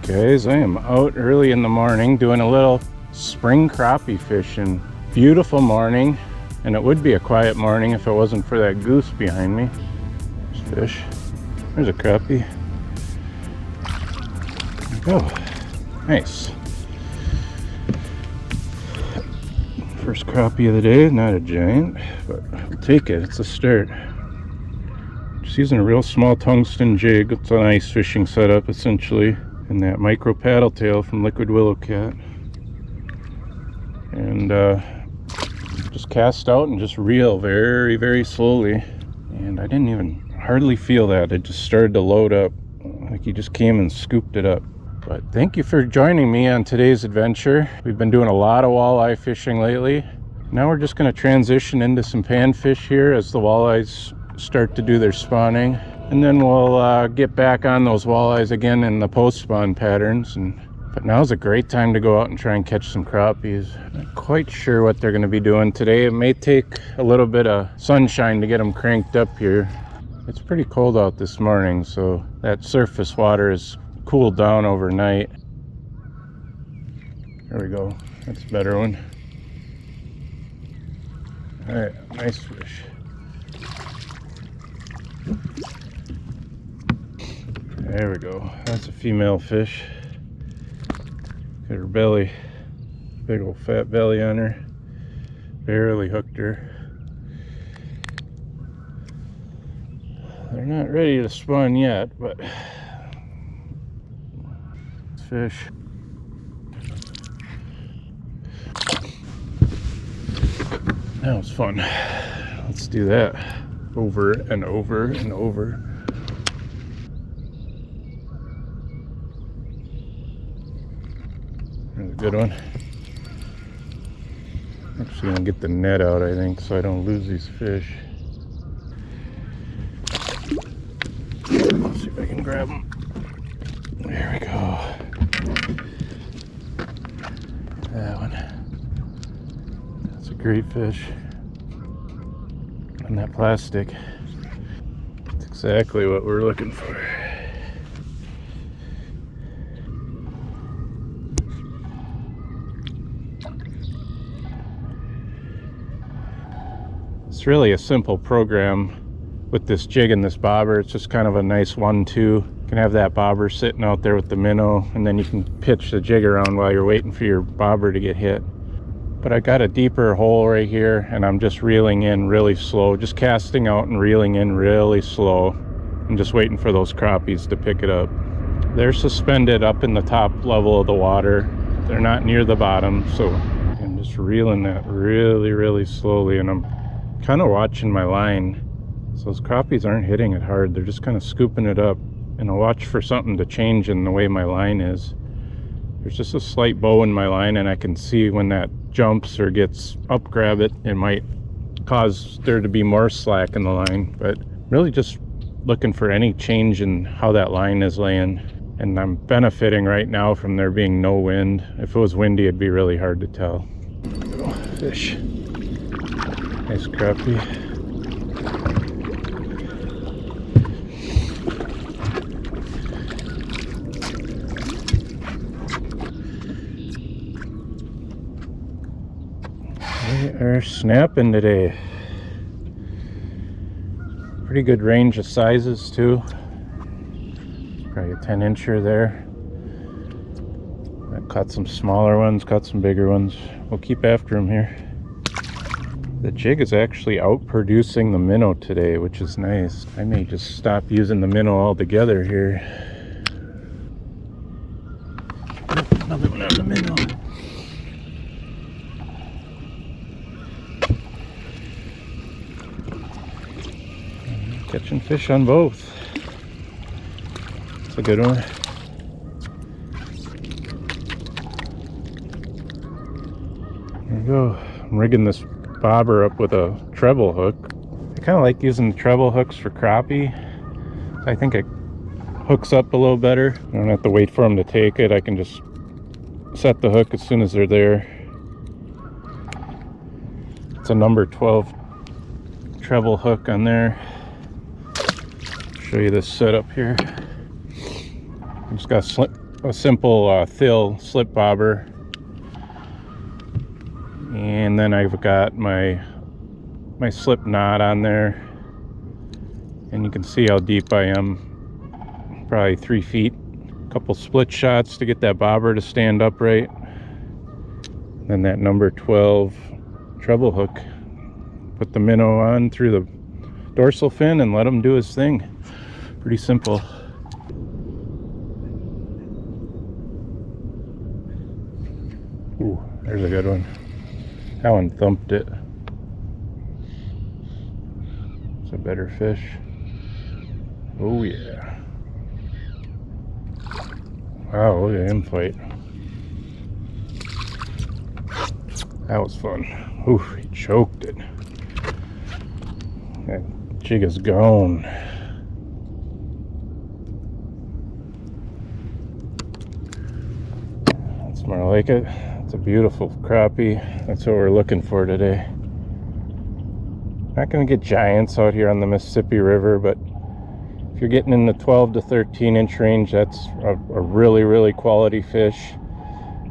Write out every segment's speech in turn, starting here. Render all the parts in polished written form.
Guys, I am out early in the morning doing a little spring crappie fishing. Beautiful morning, and it would be a quiet morning if it wasn't for that goose behind me. There's fish. There's a crappie. There we go. Nice. First crappie of the day, not a giant, but I'll take it. It's a start. Just using a real small tungsten jig. It's an ice fishing setup essentially. And that micro paddle tail from Liquid Willowcat, and just cast out and just reel very, very slowly. And I didn't even hardly feel that. It just started to load up, like he just came and scooped it up. But thank you for joining me on today's adventure. We've been doing a lot of walleye fishing lately. Now we're just going to transition into some panfish here as the walleyes start to do their spawning. And then we'll get back on those walleyes again in the post-spawn patterns. But now's a great time to go out and try and catch some crappies. Not quite sure what they're going to be doing today. It may take a little bit of sunshine to get them cranked up here. It's pretty cold out this morning, so that surface water has cooled down overnight. There we go. That's a better one. All right, nice fish. There we go. That's a female fish. Got her belly, big old fat belly on her. Barely hooked her. They're not ready to spawn yet, but fish. That was fun. Let's do that over and over and over. There's a good one. Actually gonna get the net out, I think, so I don't lose these fish. Let's see if I can grab them. There we go. That one. That's a great fish. And that plastic. That's exactly what we're looking for. It's really a simple program with this jig and this bobber. It's just kind of a nice 1-2. You can have that bobber sitting out there with the minnow, and then you can pitch the jig around while you're waiting for your bobber to get hit. But I got a deeper hole right here, and I'm just reeling in really slow, just casting out and reeling in really slow, and just waiting for those crappies to pick it up. They're suspended up in the top level of the water. They're not near the bottom, so I'm just reeling that really, really slowly, and I'm kind of watching my line. So those crappies aren't hitting it hard. They're just kind of scooping it up, and I'll watch for something to change in the way my line is. There's just a slight bow in my line, and I can see when that jumps or gets up grab it might cause there to be more slack in the line. But really just looking for any change in how that line is laying. And I'm benefiting right now from there being no wind. If it was windy, it'd be really hard to tell. Oh, fish. Nice crappie. They are snapping today. Pretty good range of sizes too. Probably a 10-incher there. I caught some smaller ones, caught some bigger ones. We'll keep after them here. The jig is actually out producing the minnow today, which is nice. I may just stop using the minnow altogether here. Another one on the minnow. Catching fish on both. That's a good one. There we go. I'm rigging this bobber up with a treble hook. I kind of like using the treble hooks for crappie. I think it hooks up a little better. I don't have to wait for them to take it. I can just set the hook as soon as they're there. It's a number 12 treble hook on there. Show you this setup here. I just got a simple thill slip bobber. And then I've got my slip knot on there, and you can see how deep I am, probably 3 feet. A couple split shots to get that bobber to stand upright. Then that number 12 treble hook. Put the minnow on through the dorsal fin and let him do his thing. Pretty simple. Ooh, there's a good one. That one thumped it. It's a better fish. Oh yeah. Wow, look at him fight. That was fun. Ooh, he choked it. That jig is gone. That's more like it. It's a beautiful crappie. That's what we're looking for today. Not going to get giants out here on the Mississippi River, but if you're getting in the 12 to 13 inch range, that's a really quality fish.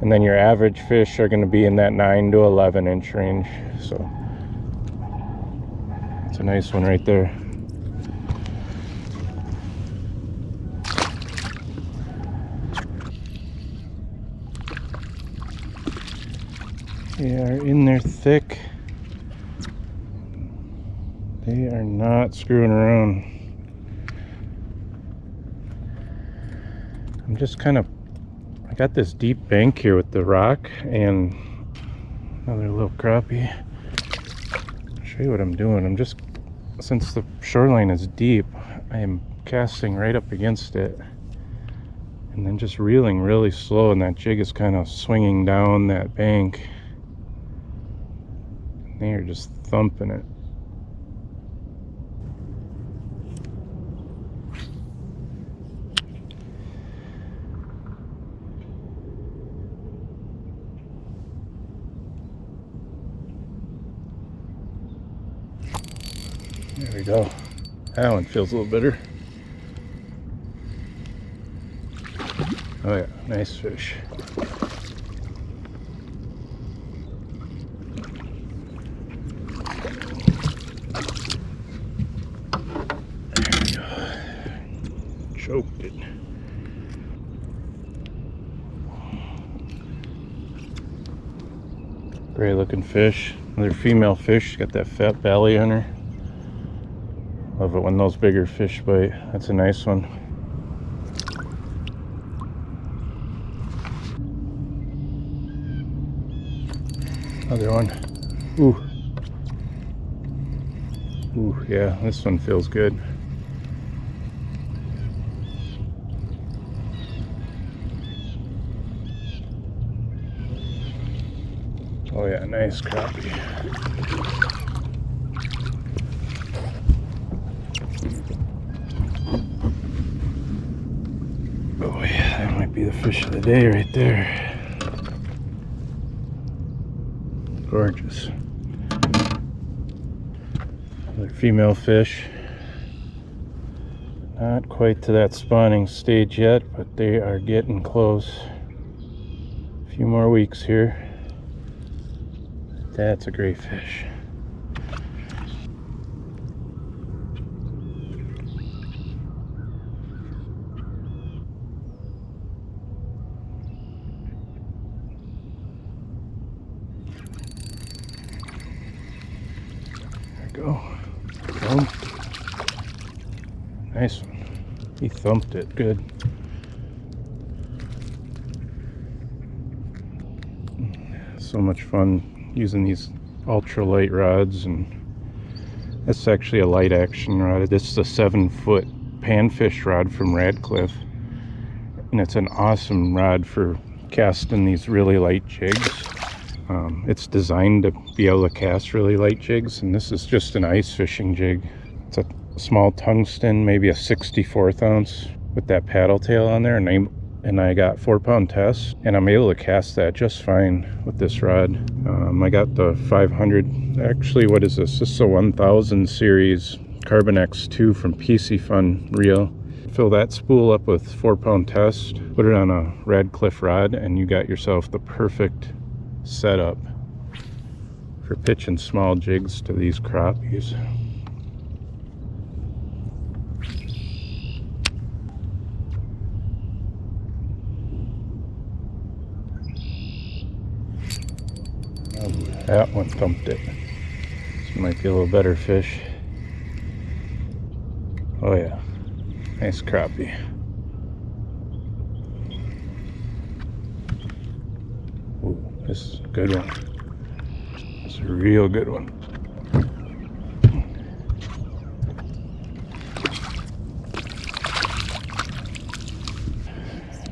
And then your average fish are going to be in that 9 to 11 inch range. So it's a nice one right there. They are in there thick. They are not screwing around. I'm just kind of, I got this deep bank here with the rock and another little crappie. I'll show you what I'm doing. I'm just, since the shoreline is deep, I am casting right up against it and then just reeling really slow, and that jig is kind of swinging down that bank. They are just thumping it. There we go. That one feels a little better. Oh yeah, nice fish. There we go. Choked it. Great looking fish. Another female fish. Got that fat belly on her. Love it when those bigger fish bite. That's a nice one. Another one. Ooh. Ooh, yeah, this one feels good. Oh yeah, nice crappie. Oh yeah, that might be the fish of the day right there. Gorgeous. Another female fish. Not quite to that spawning stage yet, but they are getting close. A few more weeks here. That's a great fish. Go. Thumped. Nice one. He thumped it good. So much fun using these ultralight rods, and that's actually a light action rod. This is a 7-foot panfish rod from Radcliffe, and it's an awesome rod for casting these really light jigs. It's designed to be able to cast really light jigs, and this is just an ice fishing jig. It's a small tungsten, maybe a 64th ounce with that paddle tail on there, and I got 4-pound test, and I'm able to cast that just fine with this rod. I got the 500, actually, what is this? This is a 1000 series Carbon X2 from PC Fun reel. Fill that spool up with 4-pound test, put it on a Radcliffe rod, and you got yourself the perfect setup for pitching small jigs to these crappies. Oh, that one thumped it. This might be a little better fish. Oh yeah, nice crappie. Ooh, this is a good one. It's a real good one.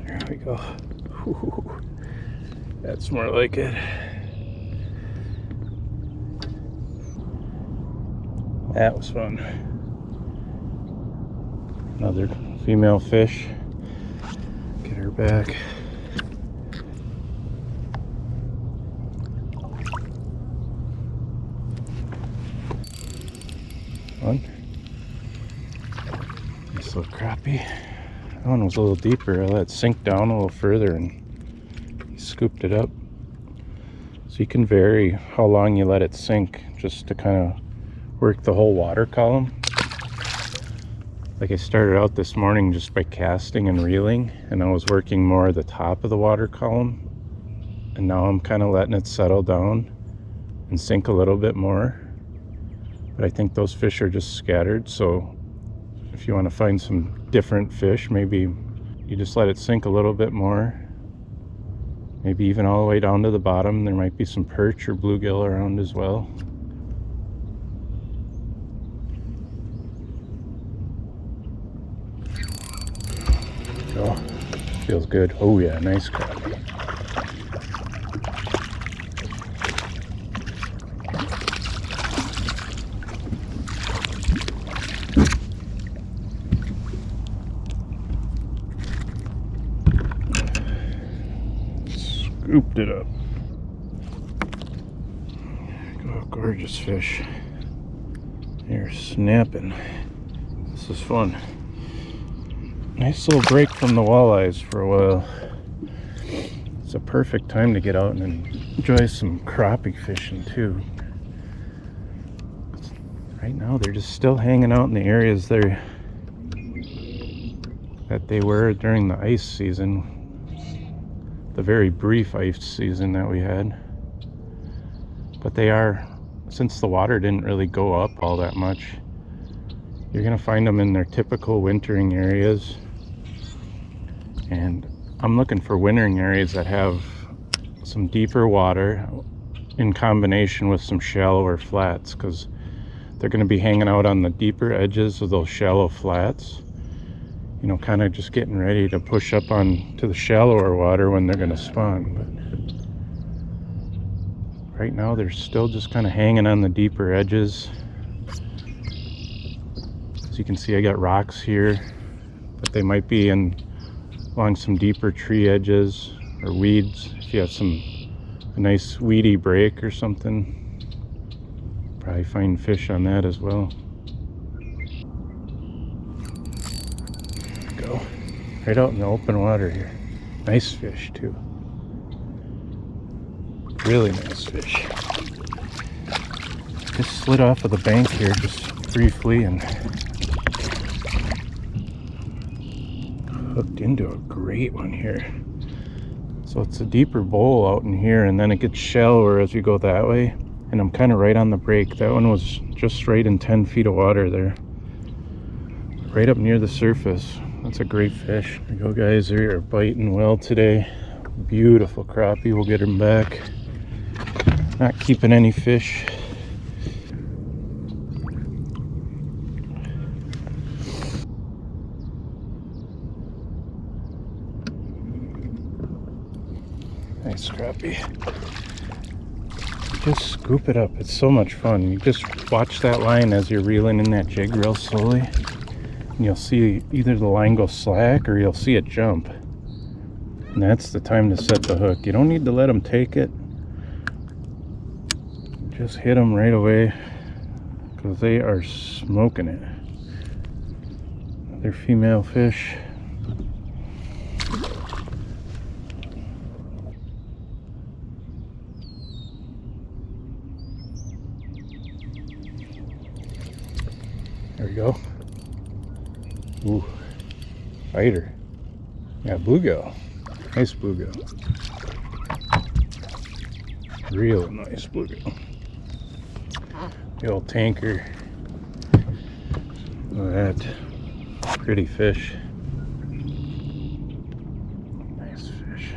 There we go. Ooh, that's more like it. That was fun. Another female fish. Get her back. One. Nice little crappie. That one was a little deeper. I let it sink down a little further and he scooped it up. So you can vary how long you let it sink just to kind of work the whole water column. Like I started out this morning just by casting and reeling, and I was working more at the top of the water column, and now I'm kind of letting it settle down and sink a little bit more. But I think those fish are just scattered, so if you want to find some different fish, maybe you just let it sink a little bit more, maybe even all the way down to the bottom. There might be some perch or bluegill around as well. Oh, feels good. Oh yeah, nice crappie. Scooped it up. Oh, gorgeous fish. They're snapping. This is fun. Nice little break from the walleyes for a while. It's a perfect time to get out and enjoy some crappie fishing too. Right now they're just still hanging out in the areas that they were during the ice season, the very brief ice season that we had. But they are, since the water didn't really go up all that much, you're gonna find them in their typical wintering areas. And I'm looking for wintering areas that have some deeper water in combination with some shallower flats, because they're going to be hanging out on the deeper edges of those shallow flats, you know, kind of just getting ready to push up on to the shallower water when they're going to spawn. But right now they're still just kind of hanging on the deeper edges. As you can see, I got rocks here, but they might be in along some deeper tree edges or weeds. If you have a nice weedy break or something, probably find fish on that as well. Go right out in the open water here. Nice fish too. Really nice fish. Just slid off of the bank here just briefly and hooked into a great one here. So it's a deeper bowl out in here, and then it gets shallower as you go that way, and I'm kind of right on the break. That one was just right in 10 feet of water there, right up near the surface. That's a great fish. There you go, guys. They are biting well today. Beautiful crappie. We'll get them back. Not keeping any fish. Nice crappie. Just scoop it up. It's so much fun. You just watch that line as you're reeling in that jig real slowly, and you'll see either the line go slack or you'll see it jump. And that's the time to set the hook. You don't need to let them take it. Just hit them right away, because they are smoking it. They're female fish. There we go. Ooh, fighter. Yeah, bluegill. Nice bluegill. Real nice bluegill. The old tanker. Look at that. Pretty fish. Nice fish.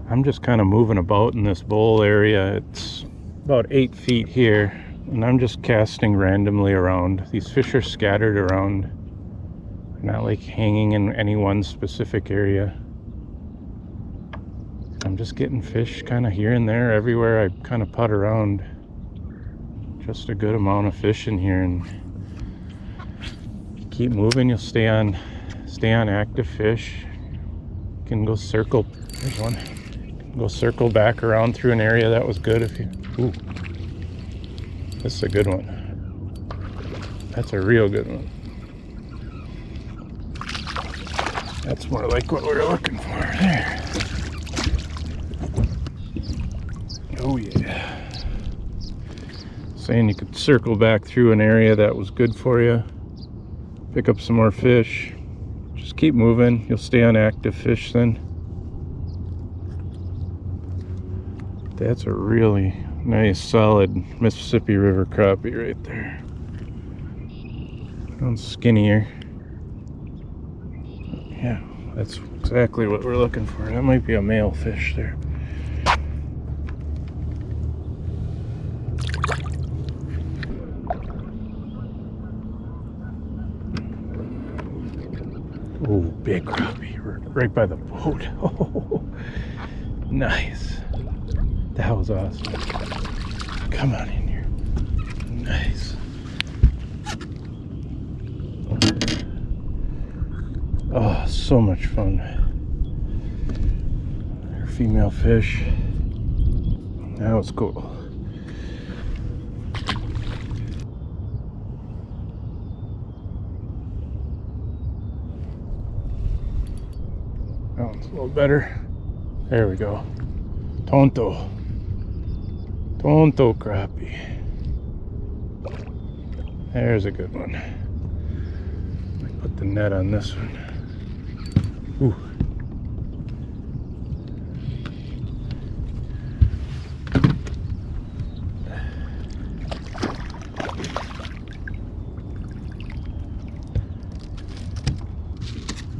I'm just kind of moving about in this bowl area. It's about 8 feet here, and I'm just casting randomly around. These fish are scattered around. They're not like hanging in any one specific area. I'm just getting fish kind of here and there everywhere I kind of putt around. Just a good amount of fish in here, and keep moving. You'll stay on active fish. You can go circle. There's one. Go circle back around through an area that was good if you. Ooh, this is a good one. That's a real good one. That's more like what we were looking for there. Oh yeah. Saying you could circle back through an area that was good for you, pick up some more fish, just keep moving. You'll stay on active fish then. That's a really nice solid Mississippi River crappie right there. Sounds skinnier. Yeah, that's exactly what we're looking for. That might be a male fish there. Oh, big crappie right by the boat. Oh, nice. That was awesome. Come on in here. Nice. Oh, so much fun. They're female fish. That was cool. That one's a little better. There we go. Tonto crappie. There's a good one. Put the net on this one. Ooh.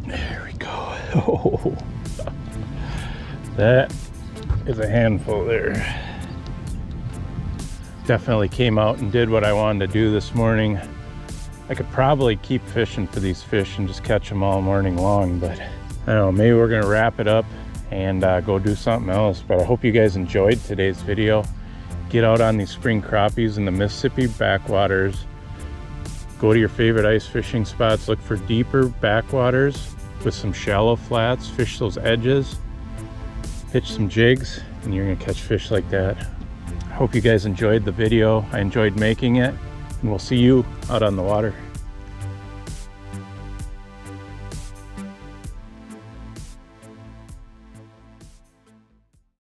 There we go. Oh, that is a handful there. Definitely came out and did what I wanted to do this morning. I could probably keep fishing for these fish and just catch them all morning long, but I don't know, maybe we're gonna wrap it up and go do something else. But I hope you guys enjoyed today's video. Get out on these spring crappies in the Mississippi backwaters. Go to your favorite ice fishing spots. Look for deeper backwaters with some shallow flats. Fish those edges, pitch some jigs, and you're gonna catch fish like that. Hope you guys enjoyed the video. I enjoyed making it, and we'll see you out on the water.